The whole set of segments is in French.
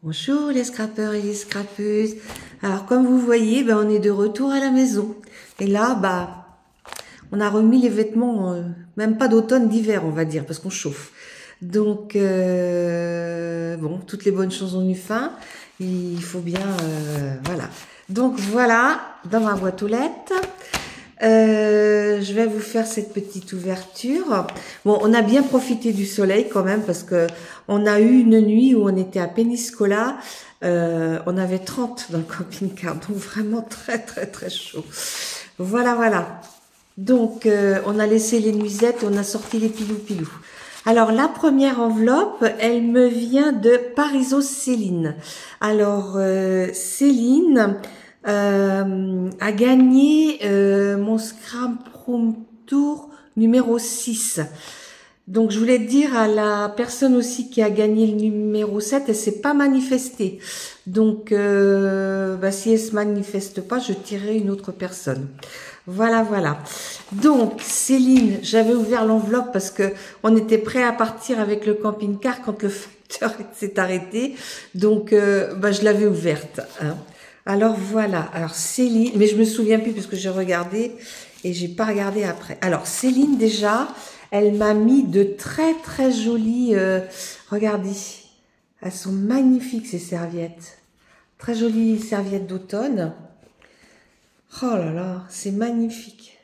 Bonjour les scrappeurs et les scrappeuses. Alors comme vous voyez, on est de retour à la maison. Et là, on a remis les vêtements, même pas d'automne, d'hiver on va dire, parce qu'on chauffe. Donc, bon, toutes les bonnes choses ont eu fin. Il faut bien, voilà. Donc voilà, dans ma boîte aux lettres. Je vais vous faire cette petite ouverture. Bon, on a bien profité du soleil quand même parce que on a eu une nuit où on était à Péniscola. On avait 30 dans le camping-car, donc vraiment très très très chaud. Voilà, voilà. Donc, on a laissé les nuisettes, on a sorti les pilou-pilou. Alors, la première enveloppe, elle me vient de Pariso Céline. Alors, Céline a gagné mon Scrum Room Tour numéro 6. Donc, je voulais dire à la personne aussi qui a gagné le numéro 7, elle s'est pas manifestée. Donc, si elle se manifeste pas, je tirerai une autre personne. Voilà, voilà. Donc, Céline, j'avais ouvert l'enveloppe parce que on était prêt à partir avec le camping-car quand le facteur s'est arrêté. Donc, je l'avais ouverte. Hein. Alors, voilà. Alors, Céline, mais je me souviens plus parce que j'ai regardé et j'ai pas regardé après. Alors, Céline, déjà, elle m'a mis de très, très jolies, regardez. Elles sont magnifiques, ces serviettes. Très jolies serviettes d'automne. Oh là là, c'est magnifique.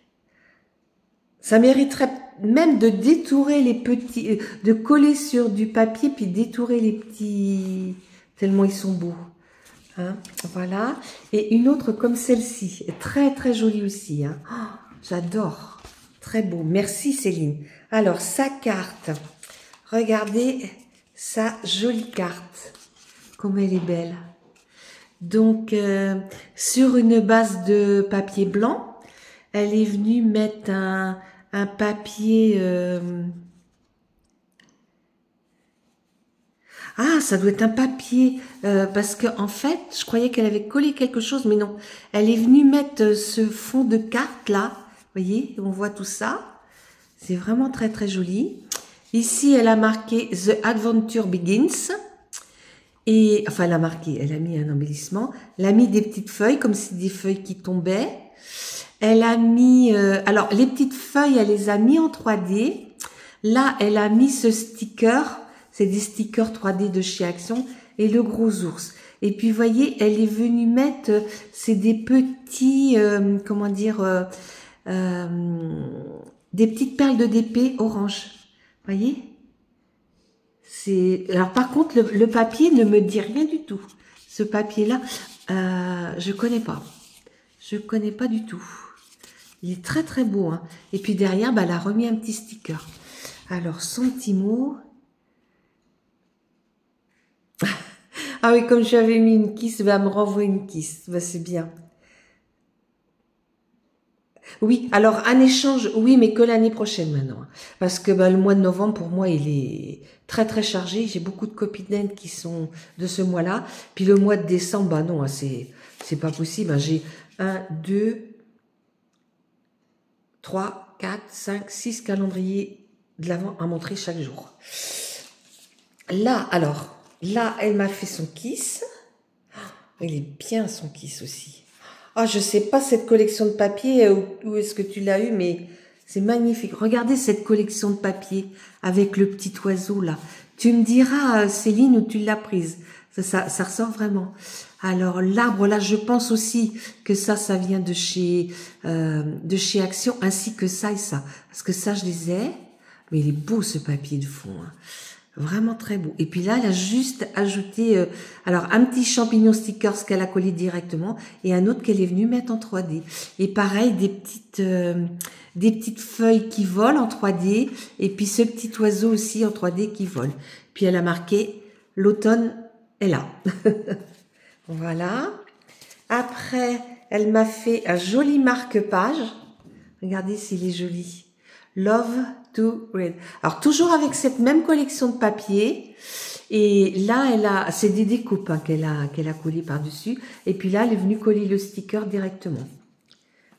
Ça mériterait même de détourer les petits, de coller sur du papier puis détourer les petits, tellement ils sont beaux. Hein, voilà. Et une autre comme celle-ci, très très jolie aussi. Hein. Oh, j'adore. Très beau. Merci Céline. Alors, sa carte. Regardez sa jolie carte. Comme elle est belle. Donc, sur une base de papier blanc, elle est venue mettre un papier... Ah, ça doit être un papier, parce que en fait, je croyais qu'elle avait collé quelque chose, mais non. Elle est venue mettre ce fond de carte là, vous voyez, on voit tout ça. C'est vraiment très très joli. Ici, elle a marqué The Adventure Begins. Et, enfin, elle a marqué, elle a mis un embellissement. Elle a mis des petites feuilles, comme si des feuilles qui tombaient. Elle a mis, alors, les petites feuilles, elle les a mis en 3D. Là, elle a mis ce sticker. C'est des stickers 3D de chez Action. Et le gros ours. Et puis, vous voyez, elle est venue mettre, c'est des petits, comment dire, des petites perles de DP orange. Vous voyez? Alors par contre le papier ne me dit rien du tout. Ce papier-là, je connais pas. Je connais pas du tout. Il est très très beau. Hein. Et puis derrière, elle a remis un petit sticker. Alors son petit mot. Ah oui, comme j'avais mis une kiss, elle me renvoie une kiss. C'est bien. Oui, alors un échange, oui, mais que l'année prochaine maintenant. Parce que le mois de novembre, pour moi, il est très très chargé. J'ai beaucoup de copines qui sont de ce mois-là. Puis le mois de décembre, non, c'est pas possible. J'ai 1, 2, 3, 4, 5, 6 calendriers de l'avant à montrer chaque jour. Là, alors, là, elle m'a fait son kiss. Il est bien son kiss aussi. Ah, je sais pas cette collection de papier, où est-ce que tu l'as eu, mais c'est magnifique. Regardez cette collection de papier avec le petit oiseau là. Tu me diras, Céline, où tu l'as prise. Ça ressort vraiment. Alors l'arbre là, je pense aussi que ça vient de chez Action, ainsi que ça et ça. Parce que ça, je les ai. Mais il est beau ce papier de fond. Hein. Vraiment très beau. Et puis là, elle a juste ajouté, alors un petit champignon stickers qu'elle a collé directement et un autre qu'elle est venue mettre en 3D. Et pareil, des petites feuilles qui volent en 3D et puis ce petit oiseau aussi en 3D qui vole. Puis elle a marqué l'automne est là. Voilà. Après, elle m'a fait un joli marque-page. Regardez s'il est joli. Love to read. Alors toujours avec cette même collection de papier. Et là, c'est des découpes hein, qu'elle a collé par-dessus. Et puis là, elle est venue coller le sticker directement.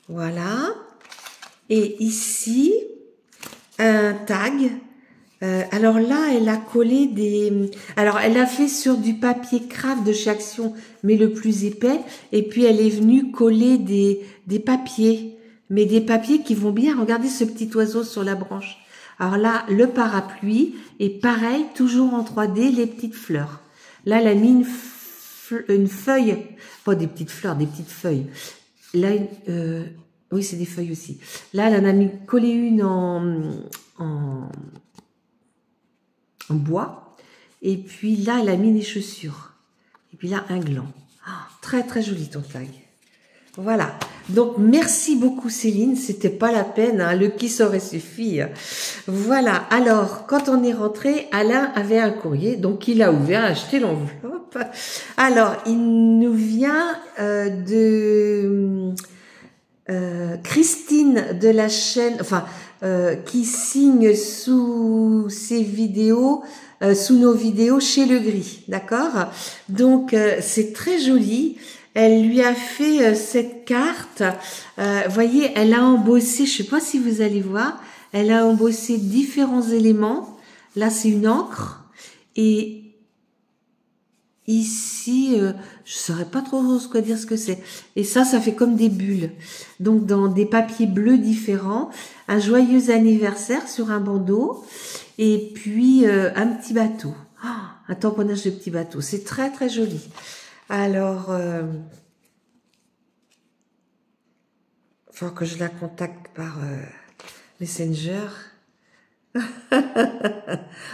Voilà. Et ici, un tag Alors là, elle a collé des... Alors, elle a fait sur du papier craft de chez Action, mais le plus épais. Et puis, elle est venue coller des papiers. Mais des papiers qui vont bien. Regardez ce petit oiseau sur la branche. Alors là, le parapluie. Et pareil, toujours en 3D, les petites fleurs. Là, elle a mis une feuille. Pas des petites fleurs, des petites feuilles. Là, oui, c'est des feuilles aussi. Là, elle en a mis collé une en bois. Et puis là, elle a mis des chaussures. Et puis là, un gland. Oh, très, très joli ton tag. Voilà. Donc, merci beaucoup Céline. C'était pas la peine. Hein. Le qui aurait suffi. Voilà. Alors, quand on est rentré, Alain avait un courrier. Donc, il a ouvert, acheté l'enveloppe. Alors, il nous vient de Christine de la chaîne... Enfin... qui signe sous ses vidéos, sous nos vidéos chez Le Gris, d'accord? Donc c'est très joli. Elle lui a fait cette carte. Voyez, elle a embossé, je sais pas si vous allez voir, elle a embossé différents éléments. Là, c'est une encre et ici, je saurais pas trop quoi dire ce que c'est. Et ça fait comme des bulles. Donc, dans des papiers bleus différents, un joyeux anniversaire sur un bandeau, et puis un petit bateau. Oh, un tamponnage de petit bateau. C'est très, très joli. Alors, faut que je la contacte par Messenger.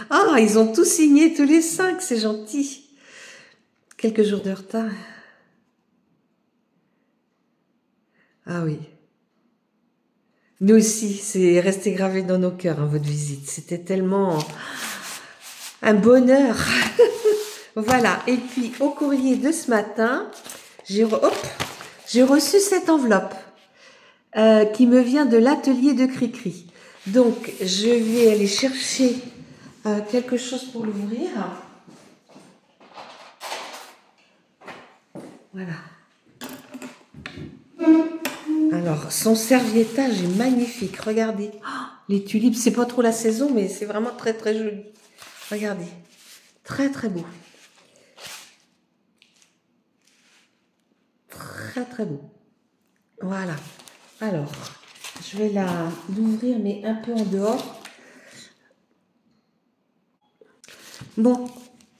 Ah, ils ont tout signé, tous les 5, c'est gentil. Quelques jours de retard. Ah oui. Nous aussi, c'est resté gravé dans nos cœurs, hein, votre visite. C'était tellement un bonheur. Voilà. Et puis, au courrier de ce matin, j'ai reçu cette enveloppe qui me vient de l'atelier de Cricri. Donc, je vais aller chercher quelque chose pour l'ouvrir. Voilà. Alors, son serviettage est magnifique. Regardez. Oh, les tulipes, c'est pas trop la saison, mais c'est vraiment très, très joli. Regardez. Très, très beau. Très, très beau. Voilà. Alors, je vais l'ouvrir, mais un peu en dehors. Bon,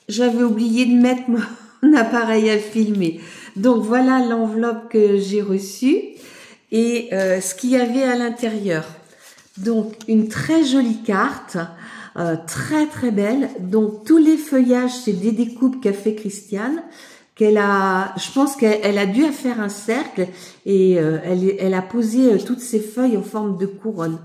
j'avais oublié de mettre mon appareil à filmer. Donc, voilà l'enveloppe que j'ai reçue. Et ce qu'il y avait à l'intérieur. Donc, une très jolie carte, très très belle. Donc, tous les feuillages, c'est des découpes qu'a fait Christiane. Je pense qu'elle a dû faire un cercle et elle a posé toutes ces feuilles en forme de couronne.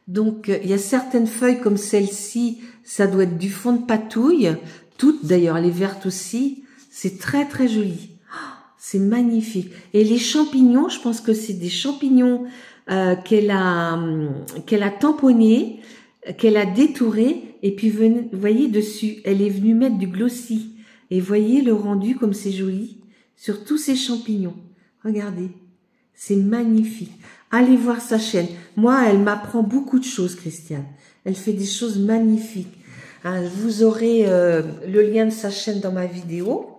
Donc, il y a certaines feuilles comme celle-ci, ça doit être du fond de patouille. Toutes, d'ailleurs, les vertes aussi. C'est très très joli. C'est magnifique. Et les champignons, je pense que c'est des champignons qu'elle a tamponnés, qu'elle a détourés. Et puis, vous voyez dessus, elle est venue mettre du glossy. Et voyez le rendu comme c'est joli sur tous ces champignons. Regardez, c'est magnifique. Allez voir sa chaîne. Moi, elle m'apprend beaucoup de choses, Christiane. Elle fait des choses magnifiques. Hein, vous aurez le lien de sa chaîne dans ma vidéo.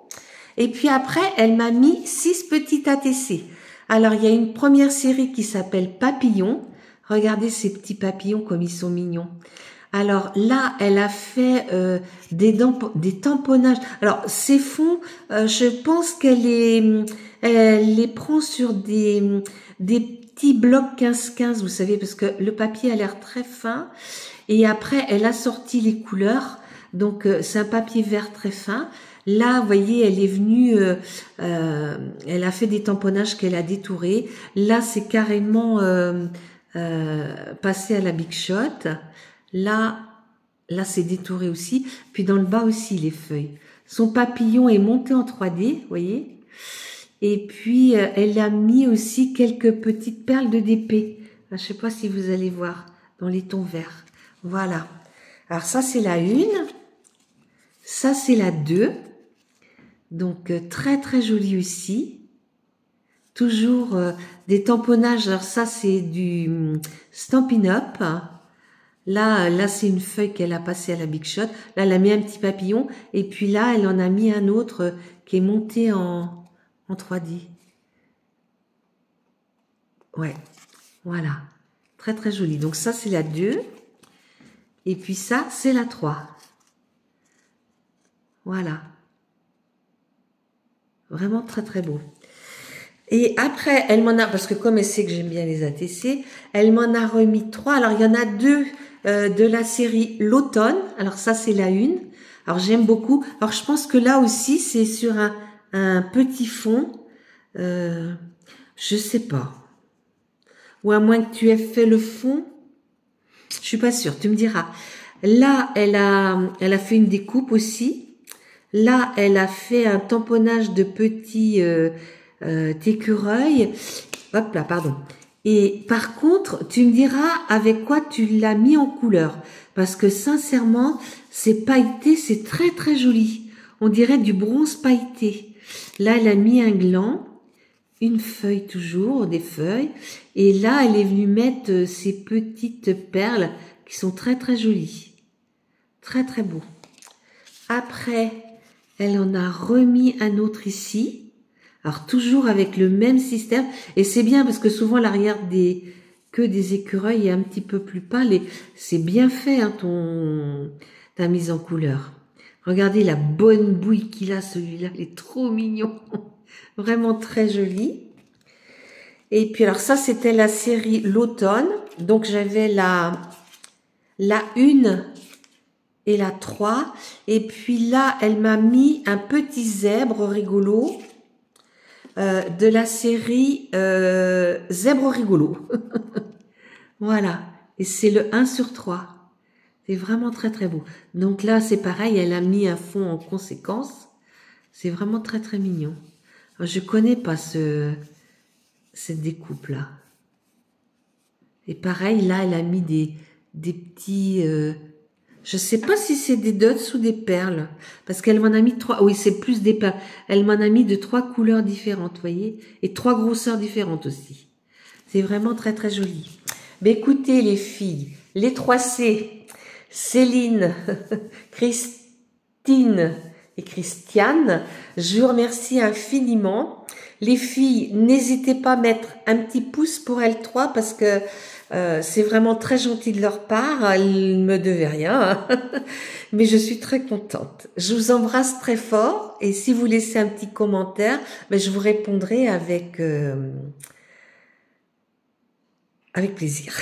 Et puis après, elle m'a mis 6 petits ATC. Alors, il y a une première série qui s'appelle Papillons. Regardez ces petits papillons comme ils sont mignons. Alors là, elle a fait des tamponnages. Alors, ces fonds, je pense qu'elle les prend sur des petits blocs 15-15, vous savez, parce que le papier a l'air très fin. Et après, elle a sorti les couleurs. Donc, c'est un papier vert très fin. Là, vous voyez, elle est venue, elle a fait des tamponnages qu'elle a détourés. Là, c'est carrément passé à la Big Shot. Là, c'est détouré aussi. Puis dans le bas aussi, les feuilles. Son papillon est monté en 3D, vous voyez. Et puis, elle a mis aussi quelques petites perles de DP. Je ne sais pas si vous allez voir dans les tons verts. Voilà. Alors ça, c'est la 1. Ça, c'est la 2. Donc, très, très joli aussi. Toujours des tamponnages. Alors ça, c'est du Stampin' Up. Là c'est une feuille qu'elle a passée à la Big Shot. Là, elle a mis un petit papillon. Et puis là, elle en a mis un autre qui est monté en 3D. Ouais, voilà. Très, très joli. Donc ça, c'est la 2. Et puis ça, c'est la 3. Voilà. Vraiment très, très beau. Et après, elle m'en a, parce que comme elle sait que j'aime bien les ATC, elle m'en a remis 3. Alors, il y en a 2 de la série L'Automne. Alors, ça, c'est la 1. Alors, j'aime beaucoup. Alors, je pense que là aussi, c'est sur un petit fond. Je sais pas. Ou à moins que tu aies fait le fond. Je suis pas sûre, tu me diras. Là, elle a fait une découpe aussi. Là, elle a fait un tamponnage de petits écureuils. Hop là, pardon. Et par contre, tu me diras avec quoi tu l'as mis en couleur. Parce que sincèrement, c'est pailleté, c'est très très joli. On dirait du bronze pailleté. Là, elle a mis un gland, une feuille toujours, des feuilles. Et là, elle est venue mettre ces petites perles qui sont très très jolies. Très très beau. Après, elle en a remis un autre ici. Alors toujours avec le même système. Et c'est bien parce que souvent l'arrière que des écureuils est un petit peu plus pâle. Et c'est bien fait hein, ta mise en couleur. Regardez la bonne bouille qu'il a celui-là. Il est trop mignon. Vraiment très joli. Et puis alors ça c'était la série L'Automne. Donc j'avais la 1 et la 3. Et puis là, elle m'a mis un petit zèbre rigolo de la série Zèbre rigolo. Voilà. Et c'est le 1 sur 3. C'est vraiment très très beau. Donc là, c'est pareil, elle a mis un fond en conséquence. C'est vraiment très très mignon. Alors, je connais pas cette découpe-là. Et pareil, là, elle a mis des petits... je sais pas si c'est des dots ou des perles. Parce qu'elle m'en a mis 3. Oui, c'est plus des perles. Elle m'en a mis de 3 couleurs différentes, vous voyez. Et 3 grosseurs différentes aussi. C'est vraiment très très joli. Mais écoutez les filles, les 3 C, Céline, Christine et Christiane, je vous remercie infiniment. Les filles, n'hésitez pas à mettre un petit pouce pour elles 3 parce que c'est vraiment très gentil de leur part. Elles ne me devaient rien, hein. Mais je suis très contente. Je vous embrasse très fort et si vous laissez un petit commentaire, ben, je vous répondrai avec plaisir.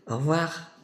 Au revoir.